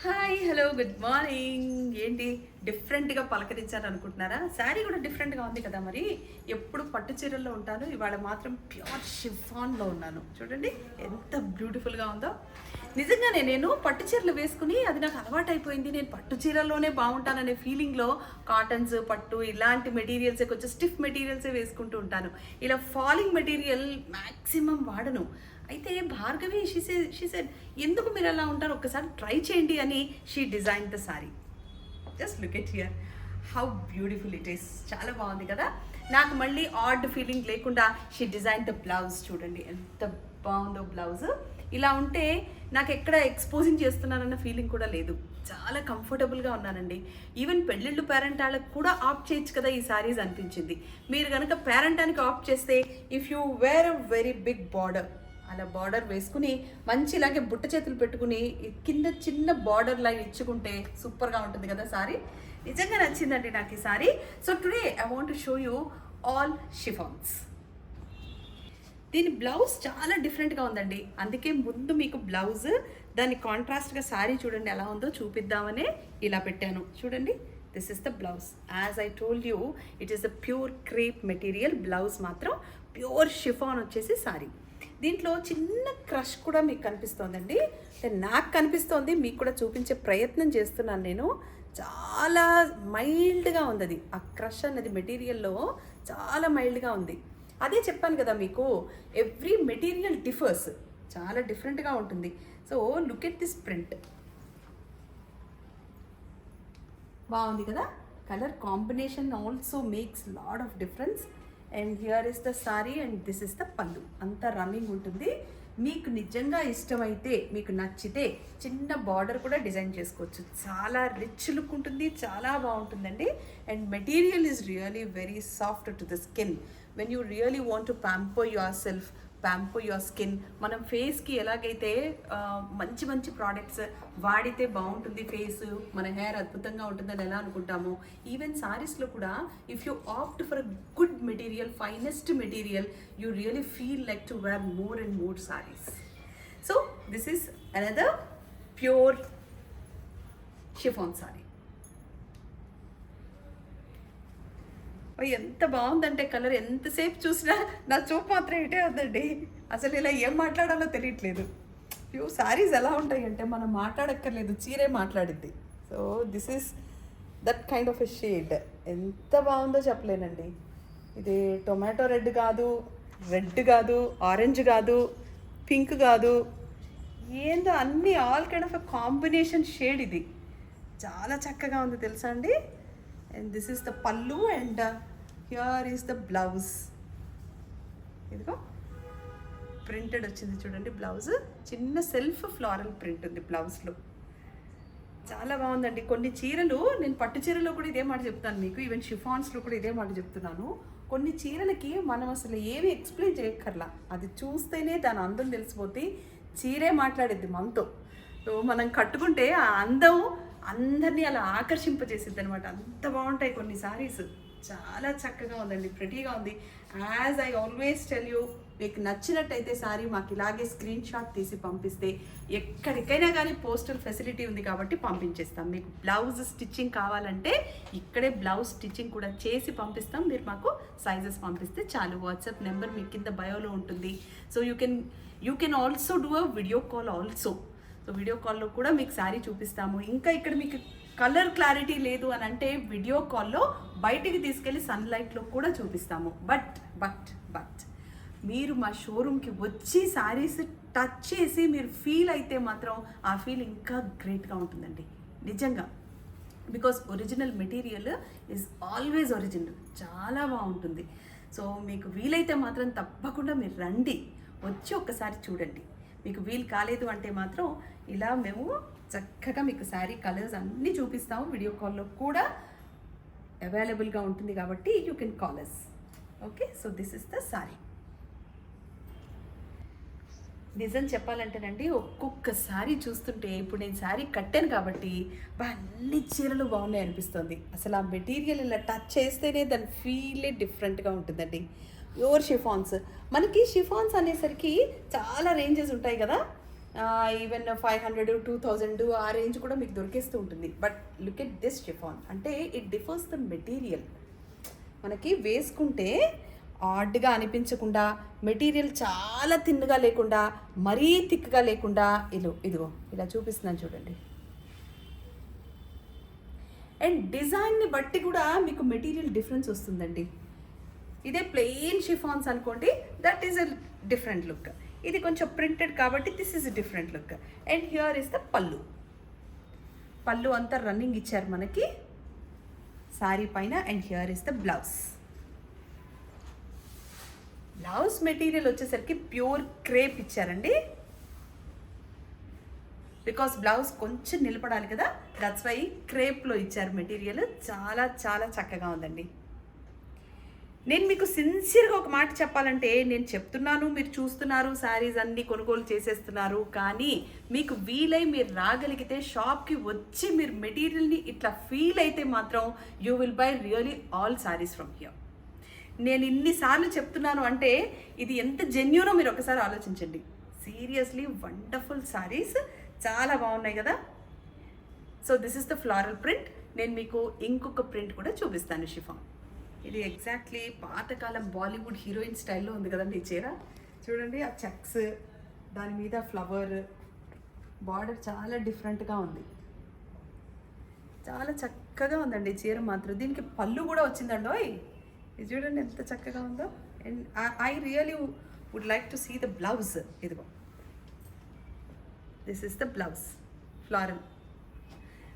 Hi hello good morning. ఏంటి డిఫరెంట్గా పలకరించారు అనుకుంటున్నారా? శారీ కూడా డిఫరెంట్గా ఉంది కదా. మరి ఎప్పుడు పట్టు చీరల్లో ఉంటాను, ఇవాళ మాత్రం ప్యూర్ షిఫాన్లో ఉన్నాను. చూడండి ఎంత బ్యూటిఫుల్గా ఉందో. నిజంగానే నేను పట్టు చీరలు వేసుకుని అది నాకు అలవాటు అయిపోయింది. నేను పట్టు చీరల్లోనే బాగుంటాననే ఫీలింగ్లో కాటన్స్, పట్టు ఇలాంటి మెటీరియల్సే, కొంచెం స్టిఫ్ మెటీరియల్సే వేసుకుంటూ ఉంటాను. ఇలా ఫాలింగ్ మెటీరియల్ మ్యాక్సిమం వాడను. అయితే భార్గవి షీ సెడ్ ఎందుకు మీరు అలా ఉంటారు, ఒక్కసారి ట్రై చేయండి అని she design the sorry. Just look at here how beautiful it is. చాలా బాగుంది కదా. నాకు మళ్ళీ ఆడ్ ఫీలింగ్ లేకుండా షీ డిజైన్ ద బ్లౌజ్. చూడండి ఎంత బాగుందో బ్లౌజ్. ఇలా ఉంటే నాకు ఎక్కడ ఎక్స్పోజింగ్ చేస్తున్నానన్న ఫీలింగ్ కూడా లేదు. చాలా కంఫర్టబుల్గా ఉన్నానండి. ఈవెన్ పెళ్ళిళ్ళు పేరెంటాళ్ళకి కూడా ఆప్ట్ చేయొచ్చు కదా ఈ సారీస్ అనిపించింది. మీరు కనుక పేరెంటానికి ఆప్ట్ చేస్తే if you wear a very big border, అలా బార్డర్ వేసుకుని మంచి ఇలాగే బుట్ట చేతులు పెట్టుకుని కింద చిన్న బార్డర్ లైన్ ఇచ్చుకుంటే సూపర్గా ఉంటుంది కదా సారీ. నిజంగా నచ్చిందండి నాకు ఈ sorry. So today I want to show you all chiffons. దీని బ్లౌజ్ చాలా డిఫరెంట్గా ఉందండి. అందుకే ముందు మీకు బ్లౌజ్ దాని కాంట్రాస్ట్గా సారీ చూడండి ఎలా ఉందో చూపిద్దామనే ఇలా పెట్టాను. చూడండి, this is the blouse. As I told you it is the pure crepe material. Blouse మాత్రం ప్యూర్ షిఫాన్ వచ్చేసి సారీ. దీంట్లో చిన్న క్రష్ కూడా మీకు కనిపిస్తోందండి. నాకు కనిపిస్తోంది, మీకు కూడా చూపించే ప్రయత్నం చేస్తున్నాను నేను. చాలా మైల్డ్గా ఉంది అది. ఆ క్రష్ అన్నది మెటీరియల్లో చాలా మైల్డ్గా ఉంది. అదే చెప్పాను కదా మీకు, ఎవ్రీ మెటీరియల్ డిఫర్స్, చాలా డిఫరెంట్గా ఉంటుంది. So look at this print. బాగుంది కదా. Colour combination also makes lot of difference. And here is the sorry and this is the పళ్ళు. అంతా రన్నింగ్ ఉంటుంది. మీకు నిజంగా ఇష్టమైతే, మీకు నచ్చితే చిన్న బార్డర్ కూడా డిజైన్ చేసుకోవచ్చు. చాలా రిచ్ లుక్ ఉంటుంది, చాలా బాగుంటుందండి. And material is really very soft to the skin. When you really want to pamper your self, pamper your skin. మనం ఫేస్కి ఎలాగైతే మంచి మంచి ప్రోడక్ట్స్ వాడితే బాగుంటుంది ఫేస్, మన హెయిర్ అద్భుతంగా ఉంటుందని ఎలా అనుకుంటామో, ఈవెన్ సారీస్లో కూడా if you opt for a good material, finest material, you really feel like to wear more and more saris. So this is another pure chiffon sari. ఎంత బాగుందంటే కలర్, ఎంతసేపు చూసినా నా చూపు మాత్రం ఇటే ఉందండి. అసలు ఇలా ఏం మాట్లాడాలో తెలియట్లేదు. ఫ్యూ శారీస్ ఎలా ఉంటాయి అంటే మనం మాట్లాడక్కర్లేదు, చీరే మాట్లాడిద్ది. So this is that kind of a shade. ఎంత బాగుందో చెప్పలేనండి. ఇది టొమాటో రెడ్ కాదు, రెడ్ కాదు, ఆరెంజ్ కాదు, పింక్ కాదు, ఏందో అన్నీ all kind of a combination shade. ఇది చాలా చక్కగా ఉంది తెలుసా అండి. And this is the pallu and here is the blouse. ఇదిగో ప్రింటెడ్ వచ్చింది చూడండి బ్లౌజ్. చిన్న సెల్ఫ్ ఫ్లోరల్ ప్రింట్ ఉంది బ్లౌజ్లో. చాలా బాగుందండి. కొన్ని చీరలు, నేను పట్టు చీరలో కూడా ఇదే మాట చెప్తాను మీకు, ఈవెన్ షిఫాన్స్లో కూడా ఇదే మాట చెప్తున్నాను. కొన్ని చీరలకి మనం అసలు ఏమి ఎక్స్ప్లెయిన్ చేయక్కర్లా, అది చూస్తేనే దాని అందం తెలిసిపోతే చీరే మాట్లాడిద్ది మనతో. సో మనం కట్టుకుంటే ఆ అందం అందరినీ అలా ఆకర్షింపజేసిద్ది అనమాట. అంత బాగుంటాయి కొన్ని సారీస్. చాలా చక్కగా ఉందండి, ప్రెటీగా ఉంది. As I always tell you, మీకు నచ్చినట్టయితే సారీ మాకు ఇలాగే స్క్రీన్ షాట్ తీసి పంపిస్తే ఎక్కడికైనా కానీ పోస్టల్ ఫెసిలిటీ ఉంది కాబట్టి పంపించేస్తాం. మీకు బ్లౌజ్ స్టిచ్చింగ్ కావాలంటే ఇక్కడే బ్లౌజ్ స్టిచ్చింగ్ కూడా చేసి పంపిస్తాం. మీరు మాకు సైజెస్ పంపిస్తే చాలు. వాట్సాప్ నెంబర్ మీ కింద బయోలో ఉంటుంది. So you can also do a video call also. So video కాల్లో కూడా మీకు శారీ చూపిస్తాము. ఇంకా ఇక్కడ మీకు కలర్ క్లారిటీ లేదు అని అంటే వీడియో కాల్లో బయటికి తీసుకెళ్ళి సన్లైట్లో కూడా చూపిస్తాము. బట్ మీరు మా షోరూమ్కి వచ్చి శారీస్ టచ్ చేసి మీరు ఫీల్ అయితే మాత్రం ఆ ఫీల్ ఇంకా గ్రేట్గా ఉంటుందండి నిజంగా. Because original material is always original. చాలా బాగుంటుంది. సో మీకు వీలైతే మాత్రం తప్పకుండా మీరు రండి, వచ్చి ఒక్కసారి చూడండి. మీకు వీలు కాలేదు అంటే మాత్రం ఇలా మేము చక్కగా మీకు శారీ కలర్స్ అన్నీ చూపిస్తాము. వీడియో కాల్లో కూడా అవైలబుల్గా ఉంటుంది కాబట్టి you can call us. Okay, so this is the sari. నిజం చెప్పాలంటేనండి, ఒక్కొక్కసారి చూస్తుంటే, ఇప్పుడు నేను శారీ కట్టాను కాబట్టి అన్ని చీరలు బాగున్నాయి అనిపిస్తుంది. అసలు ఆ మెటీరియల్ ఇలా టచ్ చేస్తేనే దాని ఫీలే డిఫరెంట్గా ఉంటుందండి. Pure chiffons. మనకి షిఫాన్స్ అనేసరికి చాలా రేంజెస్ ఉంటాయి కదా. ఈవెన్ 500 2000 ఆ రేంజ్ కూడా మీకు దొరికేస్తూ ఉంటుంది. But look at this chiffon, అంటే ఇట్ డిఫర్స్ ద మెటీరియల్. మనకి వేసుకుంటే ఆడ్గా అనిపించకుండా, మెటీరియల్ చాలా థిన్గా లేకుండా, మరీ థిక్గా లేకుండా, ఇదిగో ఇలా చూపిస్తున్నాను చూడండి. అండ్ డిజైన్ని బట్టి కూడా మీకు మెటీరియల్ డిఫరెన్స్ వస్తుందండి. ఇదే ప్లెయిన్ షిఫాన్స్ అనుకోండి, that is a different look. ఇది కొంచెం ప్రింటెడ్ కాబట్టి this is a different look. And here is the పళ్ళు. పళ్ళు అంతా రన్నింగ్ ఇచ్చారు మనకి శారీ పైన. And here is the blouse. Blouse material వచ్చేసరికి ప్యూర్ క్రేప్ ఇచ్చారండి. బికాస్ బ్లౌజ్ కొంచెం నిలబడాలి కదా, దట్స్ వై క్రేప్లో ఇచ్చారు మెటీరియల్. చాలా చాలా చక్కగా ఉందండి. నేను మీకు సిన్సియర్గా ఒక మాట చెప్పాలంటే, నేను చెప్తున్నాను, మీరు చూస్తున్నారు, శారీస్ అన్నీ కొనుగోలు చేసేస్తున్నారు. కానీ మీకు వీలై మీరు రాగలిగితే షాప్కి వచ్చి మీరు మెటీరియల్ని ఇట్లా ఫీల్ అయితే మాత్రం you will buy really all saris from here. నేను ఇన్నిసార్లు చెప్తున్నాను అంటే ఇది ఎంత జెన్యూనో మీరు ఒకసారి ఆలోచించండి. సీరియస్లీ వండర్ఫుల్ శారీస్, చాలా బాగున్నాయి కదా. So this is the floral print. నేను మీకు ఇంకొక ప్రింట్ కూడా చూపిస్తాను షిఫాన్. ఇది ఎగ్జాక్ట్లీ పాతకాలం బాలీవుడ్ హీరోయిన్ స్టైల్లో ఉంది కదండి ఈ చీర. చూడండి ఆ చెక్స్, దాని మీద ఫ్లవర్, బార్డర్ చాలా డిఫరెంట్గా ఉంది. చాలా చక్కగా ఉందండి చీర మాత్రం. దీనికి పళ్ళు కూడా వచ్చిందండో. ఇది చూడండి ఎంత చక్కగా ఉందో. And I really would like to see the blouse. ఇదిగో this is the blouse, floral.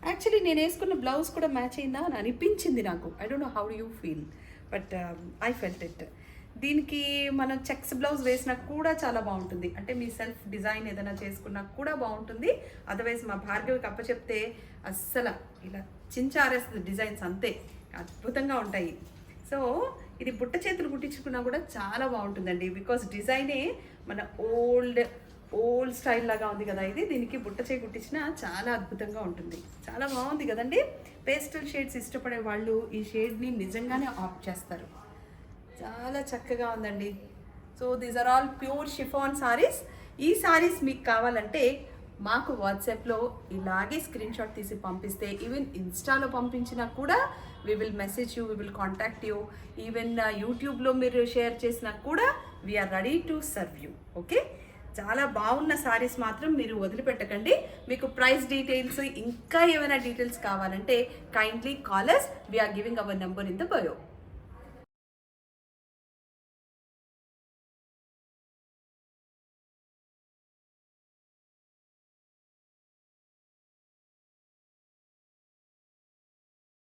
Actually నేను వేసుకున్న బ్లౌజ్ కూడా మ్యాచ్ అయిందా అని అనిపించింది నాకు. I don't know how you feel, but I felt it. దీనికి మనం చెక్స్ బ్లౌజ్ వేసినా కూడా చాలా బాగుంటుంది. అంటే మీ సెల్ఫ్ డిజైన్ ఏదైనా చేసుకున్నా కూడా బాగుంటుంది. అదర్వైజ్ మా భార్గవికి అప్పచెప్తే అస్సలు ఇలా చించారేస్తుంది డిజైన్స్, అంతే అద్భుతంగా ఉంటాయి. సో ఇది బుట్ట చేతులు కుట్టించుకున్నా కూడా చాలా బాగుంటుందండి. బికాస్ డిజైనే మన ఓల్డ్ స్టైల్ లాగా ఉంది కదా ఇది. దీనికి బుట్ట చేయి కుట్టించినా చాలా అద్భుతంగా ఉంటుంది. చాలా బాగుంది కదండి. పేస్టల్ షేడ్స్ ఇష్టపడే వాళ్ళు ఈ షేడ్ని నిజంగానే ఆప్ట్ చేస్తారు. చాలా చక్కగా ఉందండి. So these are all pure chiffon saris. ఈ సారీస్ మీకు కావాలంటే మాకు వాట్సాప్లో ఇలాగే స్క్రీన్ షాట్ తీసి పంపిస్తే, ఈవెన్ ఇన్స్టాలో పంపించినా కూడా we will message you, we will contact you. Even యూట్యూబ్లో మీరు షేర్ చేసినా కూడా we are ready to serve you. Okay, చాలా బాగున్న సారీస్ మాత్రం మీరు వదిలిపెట్టకండి. మీకు ప్రైస్ డీటెయిల్స్ ఇంకా ఏమైనా డీటెయిల్స్ కావాలంటే kindly call us. We are giving our number in the bio.